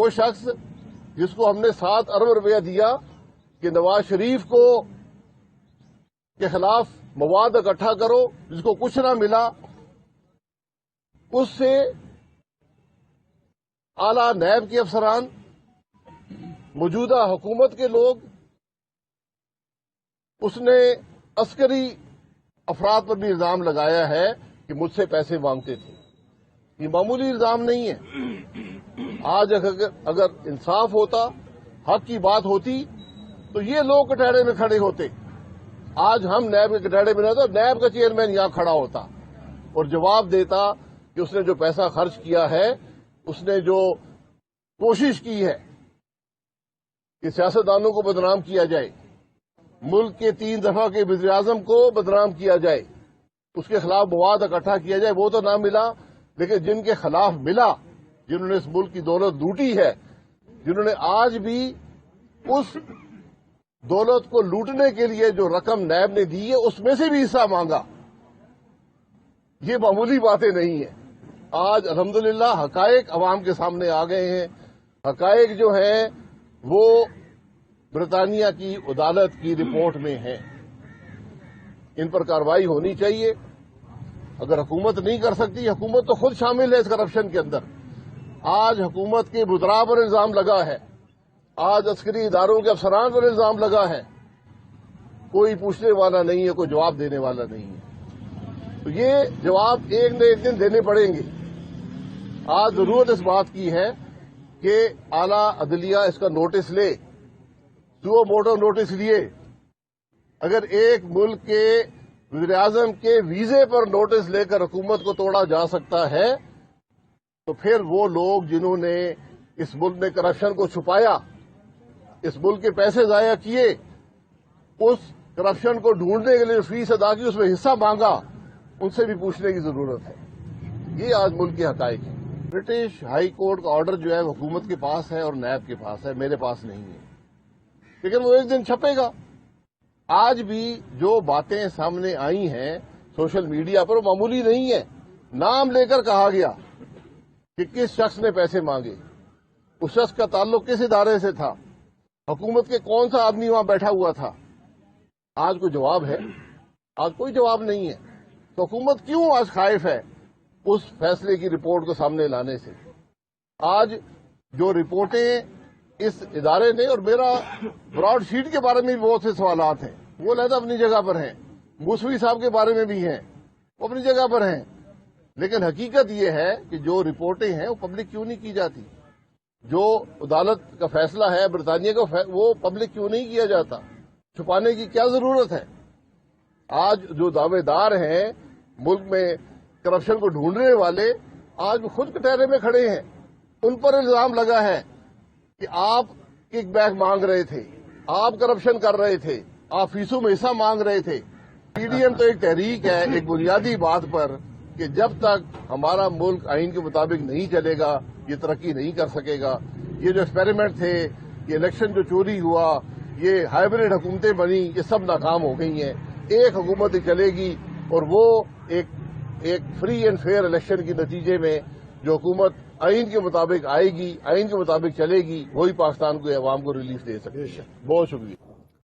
وہ شخص جس کو ہم نے 7 ارب روپیہ دیا کہ نواز شریف کو کے خلاف مواد اکٹھا کرو، جس کو کچھ نہ ملا، اس سے اعلی نیب کے افسران، موجودہ حکومت کے لوگ، اس نے عسکری افراد پر بھی الزام لگایا ہے کہ مجھ سے پیسے مانگتے تھے۔ یہ معمولی الزام نہیں ہے۔ آج اگر انصاف ہوتا، حق کی بات ہوتی، تو یہ لوگ کٹہرے میں کھڑے ہوتے۔ آج ہم نیب کے کٹہرے میں نہ ہوتا، نیب کا چیئرمین یہاں کھڑا ہوتا اور جواب دیتا کہ اس نے جو پیسہ خرچ کیا ہے، اس نے جو کوشش کی ہے کہ سیاستدانوں کو بدنام کیا جائے، ملک کے 3 دفعہ کے وزیر اعظم کو بدنام کیا جائے، اس کے خلاف مواد اکٹھا کیا جائے، وہ تو نہ ملا، لیکن جن کے خلاف ملا، جنہوں نے اس ملک کی دولت لوٹی ہے، جنہوں نے آج بھی اس دولت کو لوٹنے کے لیے جو رقم نیب نے دی ہے اس میں سے بھی حصہ مانگا، یہ معمولی باتیں نہیں ہیں۔ آج الحمدللہ حقائق عوام کے سامنے آ گئے ہیں۔ حقائق جو ہیں وہ برطانیہ کی عدالت کی رپورٹ میں ہیں، ان پر کارروائی ہونی چاہیے۔ اگر حکومت نہیں کر سکتی، حکومت تو خود شامل ہے اس کرپشن کے اندر۔ آج حکومت کے وزراء پر الزام لگا ہے، آج عسکری اداروں کے افسران پر الزام لگا ہے، کوئی پوچھنے والا نہیں ہے، کوئی جواب دینے والا نہیں ہے۔ تو یہ جواب ایک نہ ایک دن دینے پڑیں گے۔ آج ضرورت اس بات کی ہے کہ اعلی عدلیہ اس کا نوٹس لے، سو موٹو نوٹس لیے۔ اگر ایک ملک کے وزیر اعظم کے ویزے پر نوٹس لے کر حکومت کو توڑا جا سکتا ہے، تو پھر وہ لوگ جنہوں نے اس ملک میں کرپشن کو چھپایا، اس ملک کے پیسے ضائع کیے، اس کرپشن کو ڈھونڈنے کے لیے جو فیس ادا کی، اس میں حصہ مانگا، ان سے بھی پوچھنے کی ضرورت ہے۔ یہ آج ملک کے حقائق ہیں۔ برٹش ہائی کورٹ کا آرڈر جو ہے حکومت کے پاس ہے اور نیب کے پاس ہے، میرے پاس نہیں ہے، لیکن وہ ایک دن چھپے گا۔ آج بھی جو باتیں سامنے آئی ہیں سوشل میڈیا پر، وہ معمولی نہیں ہے۔ نام لے کر کہا گیا کہ کس شخص نے پیسے مانگے، اس شخص کا تعلق کس ادارے سے تھا، حکومت کے کون سا آدمی وہاں بیٹھا ہوا تھا۔ آج کوئی جواب ہے؟ آج کوئی جواب نہیں ہے۔ تو حکومت کیوں آج خائف ہے اس فیصلے کی رپورٹ کو سامنے لانے سے؟ آج جو رپورٹیں اس ادارے نے، اور میرا براڈ شیٹ کے بارے میں بھی بہت سے سوالات ہیں، وہ علیحدہ اپنی جگہ پر ہیں، موسوی صاحب کے بارے میں بھی ہیں، وہ اپنی جگہ پر ہیں، لیکن حقیقت یہ ہے کہ جو رپورٹیں ہیں وہ پبلک کیوں نہیں کی جاتی؟ جو عدالت کا فیصلہ ہے برطانیہ کا، وہ پبلک کیوں نہیں کیا جاتا؟ چھپانے کی کیا ضرورت ہے؟ آج جو دعوے دار ہیں ملک میں کرپشن کو ڈھونڈنے والے، آج خود کٹہرے میں کھڑے ہیں، ان پر الزام لگا ہے کہ آپ کک بیک مانگ رہے تھے، آپ کرپشن کر رہے تھے، آپ فیسوں میں حصہ مانگ رہے تھے۔ پی ڈی ایم تو ایک تحریک ہے ایک بنیادی بات پر کہ جب تک ہمارا ملک آئین کے مطابق نہیں چلے گا، یہ ترقی نہیں کر سکے گا۔ یہ جو ایکسپیریمنٹ تھے، یہ الیکشن جو چوری ہوا، یہ ہائیبریڈ حکومتیں بنی، یہ سب ناکام ہو گئی ہیں۔ ایک حکومت ہی چلے گی، اور وہ ایک فری اینڈ فیئر الیکشن کے نتیجے میں جو حکومت آئین کے مطابق آئے گی، آئین کے مطابق چلے گی، وہی پاکستان کو عوام کو ریلیف دے سکے۔ بہت شکریہ۔